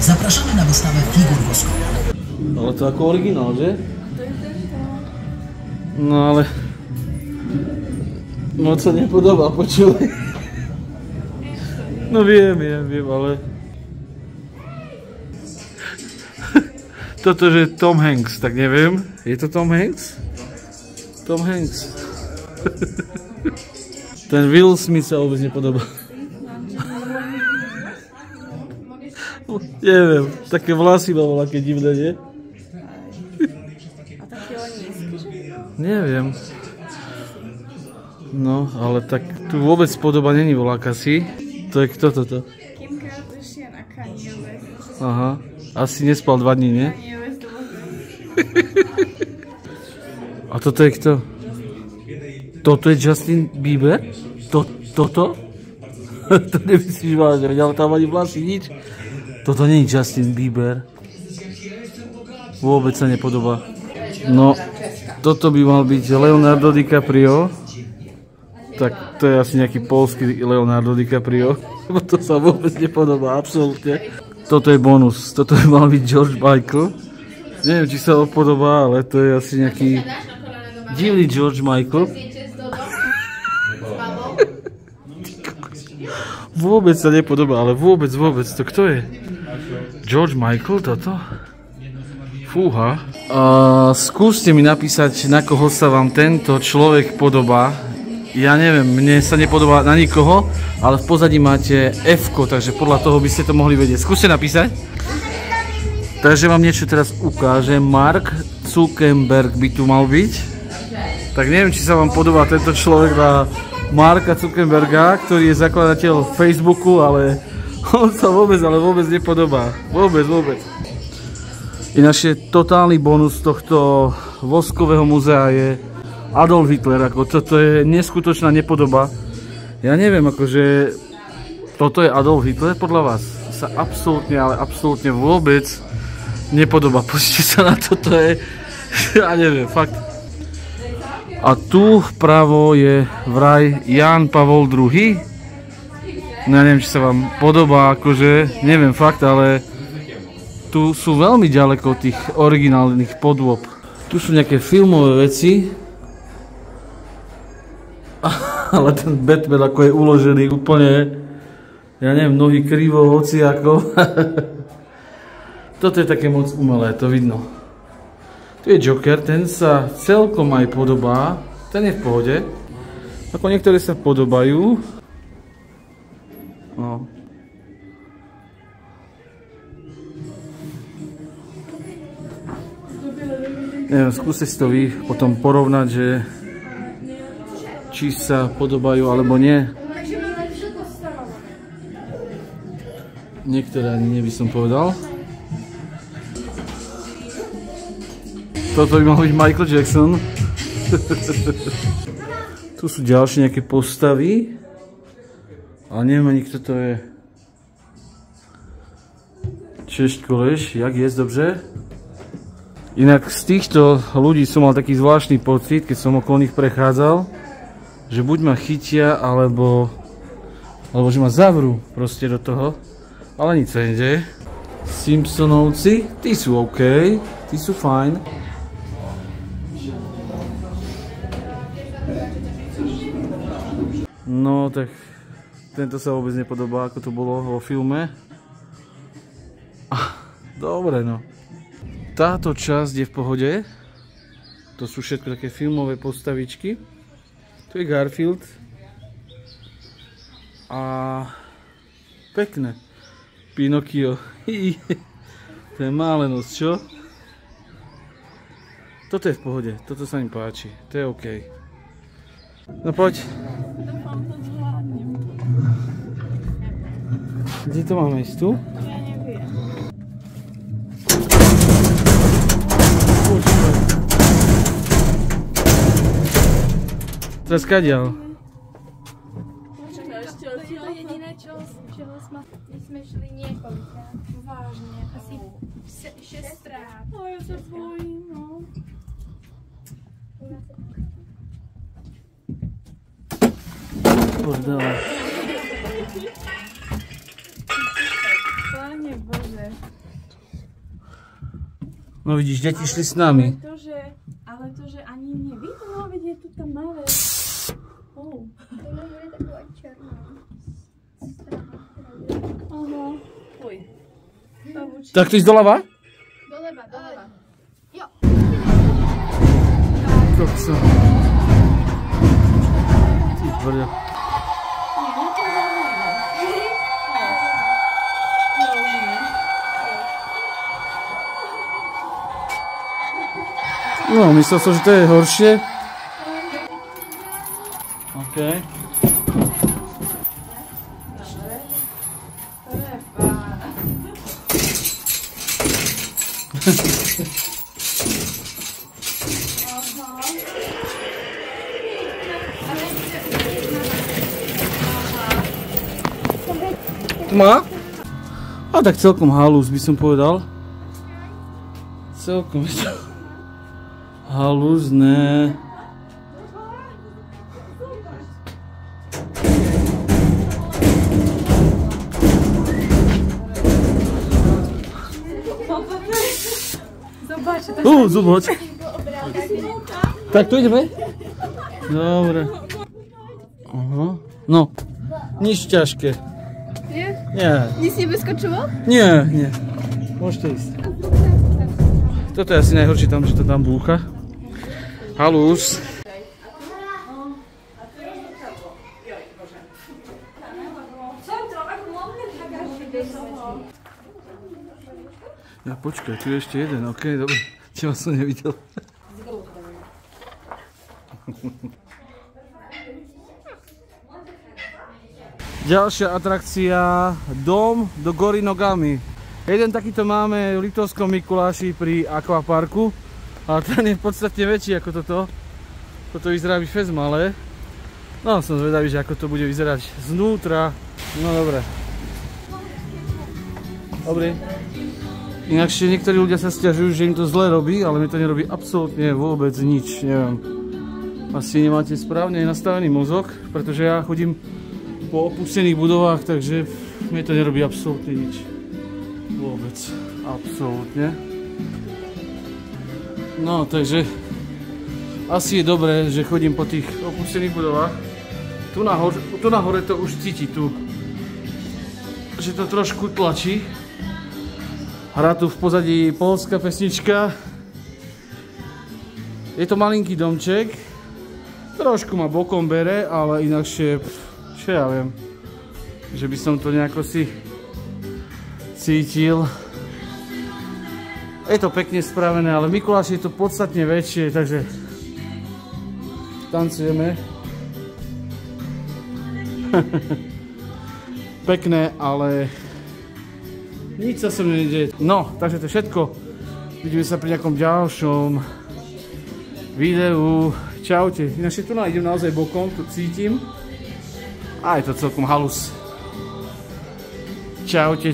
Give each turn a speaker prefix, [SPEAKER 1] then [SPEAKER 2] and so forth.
[SPEAKER 1] Zapraszamy na wystawę figur woskowych.
[SPEAKER 2] Ale to ako originál, že? No ale... Moc sa nepodobá, počúvaj. No viem, ale... Toto, že Tom Hanks, tak neviem. Je to Tom Hanks? Tom Hanks. Ten Will Smith sa vôbec nepodobá. Neviem, také vlasy mám aké divné, nie?
[SPEAKER 3] A taký nízky.
[SPEAKER 2] Neviem. No, ale tak tu vôbec podoba není voľaká si. To je kto toto?
[SPEAKER 3] Kim Kardashian a Kanye West.
[SPEAKER 2] Aha, asi nespal 2 dní, nie?
[SPEAKER 3] Kanye West
[SPEAKER 2] A toto je kto? Toto je Justin Bieber? Toto? To nemyslíš vážne, ale tam ani vlasy, nič. Toto nie je Justin Bieber. Vôbec sa nepodobá. No, toto by mal byť Leonardo DiCaprio. Tak to je asi nejaký poľský Leonardo DiCaprio. Lebo to sa vôbec nepodobá, absolútne. Toto je bonus. Toto by mal byť George Michael. Neviem, či sa podobá, ale to je asi nejaký divný George Michael. Vôbec sa nepodobá, ale vôbec. To kto je? George Michael, toto? Fúha. Skúste mi napísať, na koho sa vám tento človek podobá. Ja neviem, mne sa nepodobá na nikoho, ale v pozadí máte F-ko, takže podľa toho by ste to mohli vedieť. Skúste napísať. Takže vám niečo teraz ukážem. Mark Zuckerberg by tu mal byť. Tak neviem, či sa vám podobá tento človek na Marka Zuckerberga, ktorý je zakladateľ Facebooku, ale on sa vôbec nepodobá. Vôbec. Ináč totálny bonus tohto voskového muzea je Adolf Hitler. Toto je neskutočná nepodoba. Ja neviem, akože toto je Adolf Hitler podľa vás? Sa absolútne, ale absolútne vôbec nepodobá. Pozrite sa na toto, je... Ja neviem, fakt. A tu vpravo je vraj Ján Pavol II. No ja neviem, či sa vám podobá, akože, neviem fakt, ale tu sú veľmi ďaleko od tých originálnych podôb. Tu sú nejaké filmové veci. Ale ten Batman ako je uložený úplne, ja neviem, nohy krivo, hociako. Toto je také moc umelé, to vidno. Tu je Joker, ten sa celkom aj podobá, ten je v pohode. Ako niektoré sa podobajú. No. Neviem, skúste si to vy potom porovnať, že či sa podobajú alebo nie. Niektoré ani by som povedal. Toto by mal byť Michael Jackson. Tu sú ďalšie nejaké postavy. Ale neviem ani kto to je. Češkoleš, jak je, dobře? Inak z týchto ľudí som mal taký zvláštny pocit, keď som okolo nich prechádzal, že buď ma chytia, alebo že ma zavrú proste do toho. Ale nič sa nedeje. Simpsonovci, tí sú OK, tí sú fajn. No tak tento sa vôbec nepodobá, ako to bolo vo filme. Dobre, no. Táto časť je v pohode. To sú všetko také filmové postavičky. Tu je Garfield. A pekné. Pinokio. To je málenosť, čo? Toto je v pohode. Toto sa mi páči. To je OK. No poď. Kde to máme ísť tu?
[SPEAKER 3] Ja neviem.
[SPEAKER 2] Teraz kadiaľ?
[SPEAKER 3] Počkaj, ešte to je jediné, čoho sme šli niekoľkrát. Vážne, asi 6-krát. No ja sa bojím, no.
[SPEAKER 2] Pordele.
[SPEAKER 3] Páne Bože.
[SPEAKER 2] No vidíš, deti šli s nami.
[SPEAKER 3] Ale to, že ani nevidno, veď je tu tam malé. Oh.
[SPEAKER 4] To nebude taková černá.
[SPEAKER 3] Aha. Uj.
[SPEAKER 2] Tak to ísť doľava?
[SPEAKER 4] Doleva. Jo.
[SPEAKER 2] Kokso. Ty brďo. No, myslel som, že to je horšie. OK. Tma? A tak celkom halus by som povedal. Celkom je to halúzne. Zobáč. Tak to ideme? Dobre. Aha. No, nič ťažké.
[SPEAKER 4] Nie?
[SPEAKER 2] Nie.
[SPEAKER 4] Nic nevyskočilo?
[SPEAKER 2] Nie. Môžete ísť. Toto je asi najhoršie tam, že to tam búcha. Halus. Ja počkaj, tu je ešte jeden, ok, dobre. Čo som nevidel. Ďalšia atrakcia, dom do Gory nogami. Jeden takýto máme v Liptovskom Mikuláši pri akvaparku, ale ten je v podstate väčší ako toto. Toto vyzerá byť fest malé. No, som zvedavý, že ako to bude vyzerať znútra. No dobre. Dobrý. Inakšie niektorí ľudia sa sťažujú, že im to zle robí, ale mi to nerobí absolútne vôbec nič, neviem. Asi nemáte správne nastavený mozog, pretože ja chodím po opustených budovách, takže mi to nerobí absolútne nič. Vôbec. Absolútne. No, takže asi je dobré, že chodím po tých opustených budovách. Tu nahore to už cíti, tu, že to trošku tlačí. Hrá tu v pozadí poľská pesnička. Je to malinký domček. Trošku ma bokom bere, ale inakšie, čo ja viem, že by som to nejako si cítil. Je to pekne spravené, ale Mikuláš je to podstatne väčšie, takže tancujeme. Pekné, ale nič sa so mnou nedieje. No, takže to je všetko. Vidíme sa pri nejakom ďalšom videu. Čaute. Ináč tu idem naozaj bokom, tu cítim. A je to celkom halus. Čaute.